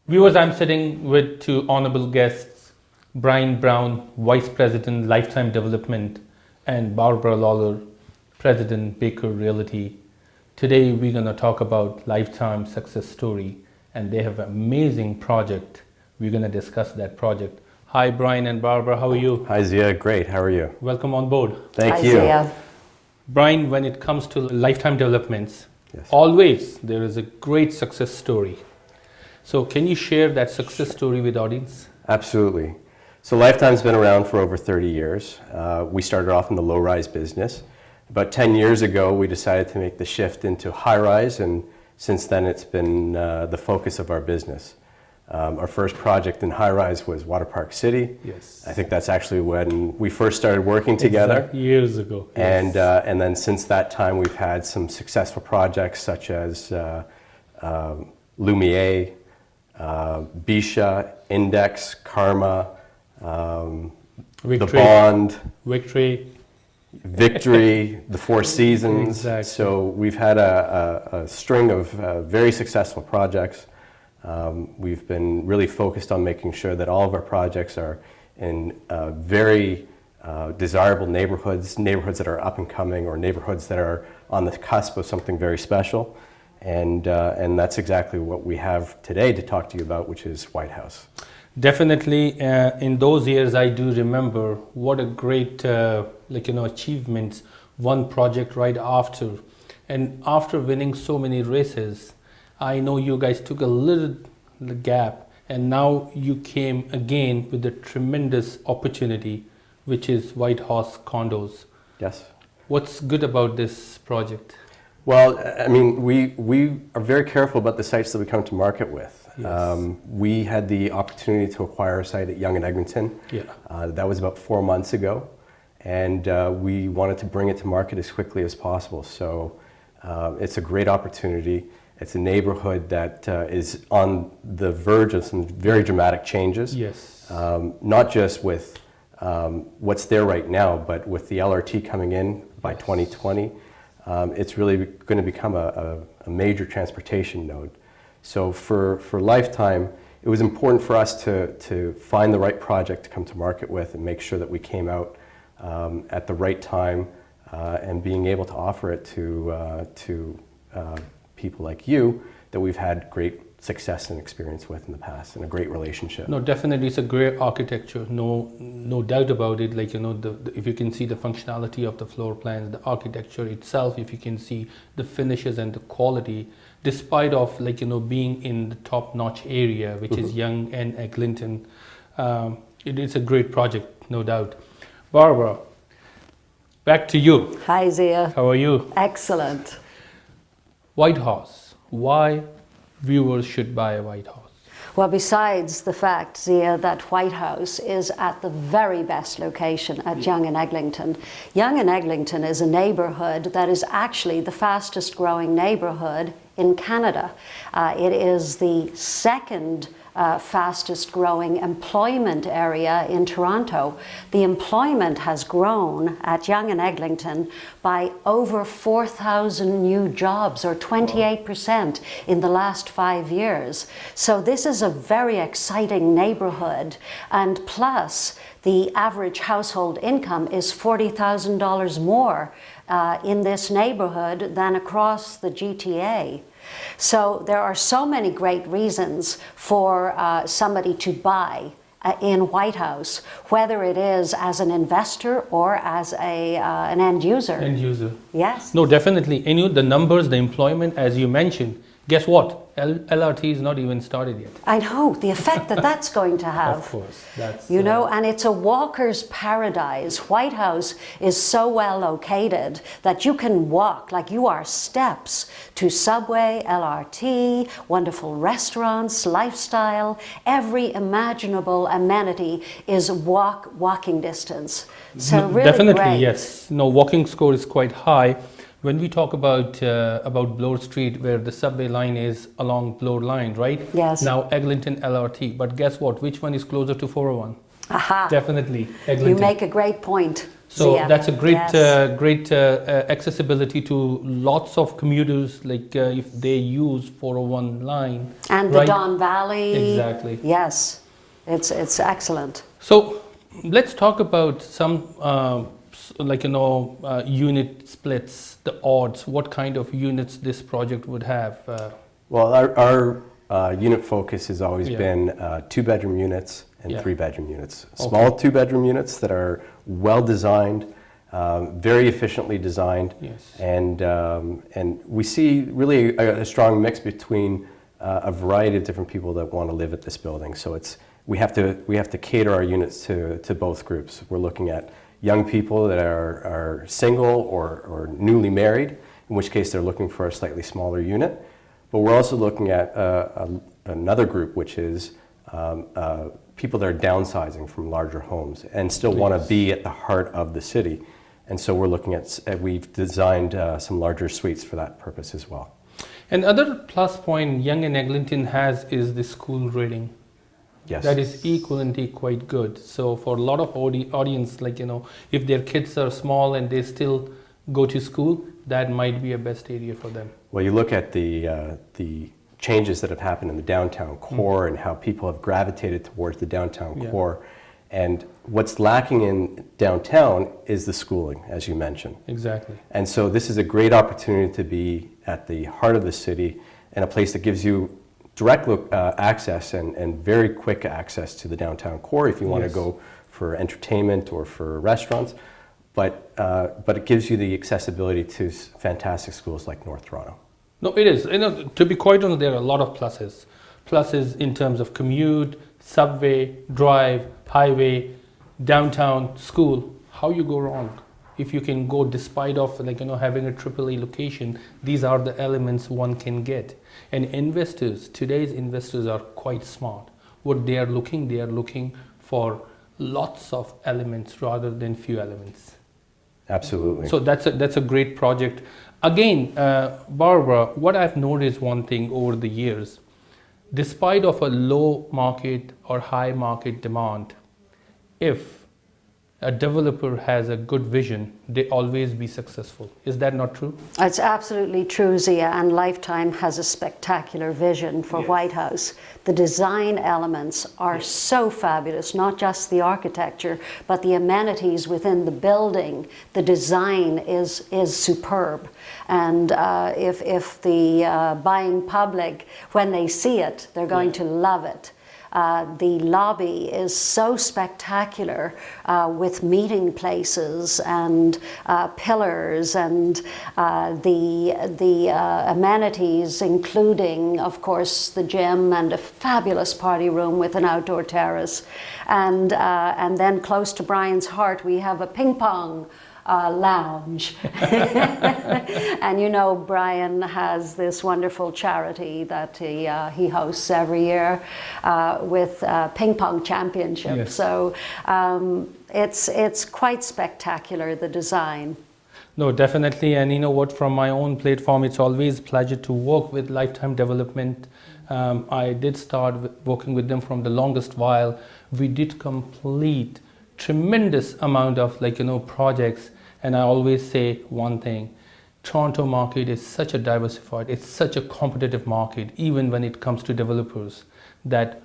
Viewers, I'm sitting with two honorable guests, Brian Brown, Vice President, Lifetime Development, and Barbara Lawlor, President, Baker Realty. Today, we're going to talk about Lifetime success story, and they have an amazing project. We're going to discuss that project. Hi, Brian and Barbara, how are you? Hi, Zia. Great. How are you? Welcome on board. Thank you. Zia. Brian, when it comes to Lifetime Developments, Yes. always there is a great success story. So can you share that success story with audience? Absolutely. So Lifetime's been around for over 30 years. We started off in the low-rise business. About 10 years ago, we decided to make the shift into high-rise, and since then it's been the focus of our business. Our first project in high-rise was Water Park City. Yes. I think that's actually when we first started working together. Exactly, years ago. And, Yes. and then since that time, we've had some successful projects such as Lumiere, Bisha, Index, Karma, the Victory. Bond, Victory. Victory, the Four Seasons. Exactly. So we've had a string of very successful projects. We've been really focused on making sure that all of our projects are in very desirable neighborhoods that are up and coming, or neighborhoods that are on the cusp of something very special. And that's exactly what we have today to talk to you about, which is White House. Definitely, in those years, I do remember what a great, achievements. One project right after, and after winning so many races, I know you guys took a little gap, and now you came again with a tremendous opportunity, which is White House Condos. Yes. What's good about this project? Well, I mean, we are very careful about the sites that we come to market with. Yes. We had the opportunity to acquire a site at Yonge and Eglinton. Yeah. That was about 4 months ago, and we wanted to bring it to market as quickly as possible. So it's a great opportunity. It's a neighborhood that is on the verge of some very dramatic changes. Yes. Not just with what's there right now, but with the LRT coming in by 2020. It's really going to become a major transportation node. So for Lifetime, it was important for us to find the right project to come to market with and make sure that we came out at the right time and being able to offer it to people like you that we've had great success and experience with in the past, and a great relationship. No, definitely, it's a great architecture. No doubt about it. If you can see the functionality of the floor plans, the architecture itself, if you can see the finishes and the quality, despite of being in the top-notch area, which is Yonge and Eglinton, it is a great project, no doubt. Barbara, back to you. Hi, Zia. How are you? Excellent. White House. Why viewers should buy a White House? Well, besides the fact, Zia, that White House is at the very best location at Yonge and Eglinton. Yonge and Eglinton is a neighborhood that is actually the fastest growing neighborhood in Canada. It is the second fastest growing employment area in Toronto. The employment has grown at Yonge and Eglinton by over 4,000 new jobs, or 28% in the last 5 years. So this is a very exciting neighborhood, and plus the average household income is $40,000 more in this neighborhood than across the GTA. So there are so many great reasons for somebody to buy in White House, whether it is as an investor or as an end user. End user. Yes. No, definitely. And the numbers, the employment, as you mentioned, guess what? LRT is not even started yet. I know the effect that that's going to have. Of course, that's and it's a walker's paradise. White House is so well located that you can walk, like you are steps to subway, LRT, wonderful restaurants, lifestyle. Every imaginable amenity is walking distance. So really definitely, great. yes. No, walking score is quite high. When we talk about Bloor Street, where the subway line is along Bloor line, right? Yes. Now Eglinton LRT, but guess what? Which one is closer to 401? Aha. Definitely Eglinton. You make a great point. So Zia. that's a great, Yes. great accessibility to lots of commuters. Like if they use 401 line, And the right? Don Valley. Exactly. Yes, it's excellent. So let's talk about some unit splits, the odds. What kind of units this project would have? Well, our unit focus has always Yeah. been 2-bedroom units and Yeah. 3-bedroom units. Okay. Small 2-bedroom units that are well designed, very efficiently designed, Yes. and we see really a strong mix between a variety of different people that want to live at this building. So we have to cater our units to both groups. We're looking at young people that are single or newly married, in which case they're looking for a slightly smaller unit. But we're also looking at another group, which is people that are downsizing from larger homes and still want to be at the heart of the city. And so we're looking at, we've designed some larger suites for that purpose as well. Another plus point Young and Eglinton has is the school rating. Yes. That is equally quite good. So for a lot of audience, if their kids are small and they still go to school, that might be a best area for them. Well, you look at the changes that have happened in the downtown core and how people have gravitated towards the downtown core. And what's lacking in downtown is the schooling, as you mentioned. Exactly. And so this is a great opportunity to be at the heart of the city and a place that gives you direct access and very quick access to the downtown core if you want to go for entertainment or for restaurants. But it gives you the accessibility to fantastic schools like North Toronto. No, it is. To be quite honest, there are a lot of pluses. Pluses in terms of commute, subway, drive, highway, downtown, school. How you go wrong? If you can go despite of having a AAA location, these are the elements one can get. And investors, today's investors are quite smart. What they are looking for lots of elements rather than few elements. Absolutely. So that's a great project. Again, Barbara, what I've noticed one thing over the years, despite of a low market or high market demand, if a developer has a good vision, they always be successful. Is that not true? It's absolutely true, Zia, and Lifetime has a spectacular vision for White House. The design elements are so fabulous, not just the architecture, but the amenities within the building. The design is superb. And if the buying public, when they see it, they're going to love it. The lobby is so spectacular with meeting places and pillars and the amenities, including, of course, the gym and a fabulous party room with an outdoor terrace. And then close to Brian's heart, we have a ping pong lounge. And Brian has this wonderful charity that he hosts every year with ping pong championship. Yes. So it's quite spectacular, the design. No, definitely. And you know what, from my own platform, it's always a pleasure to work with Lifetime Development. I did start working with them from the longest while. We did complete tremendous amount of projects. And I always say one thing, Toronto market is such a diversified, it's such a competitive market, even when it comes to developers, that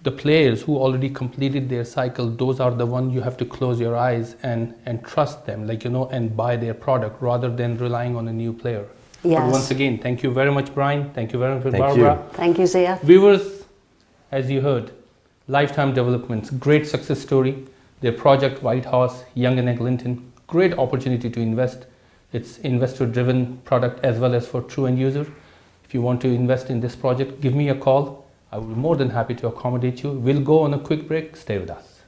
the players who already completed their cycle, those are the ones you have to close your eyes and trust them, and buy their product rather than relying on a new player. Yes. But once again, thank you very much, Brian. Thank you very much, Thank Barbara. you. Thank you, Zia. Viewers, as you heard, Lifetime Development's great success story, their project White House, Yonge and Eglinton, great opportunity to invest. It's investor-driven product as well as for true end user. If you want to invest in this project, give me a call. I will be more than happy to accommodate you. We'll go on a quick break. Stay with us.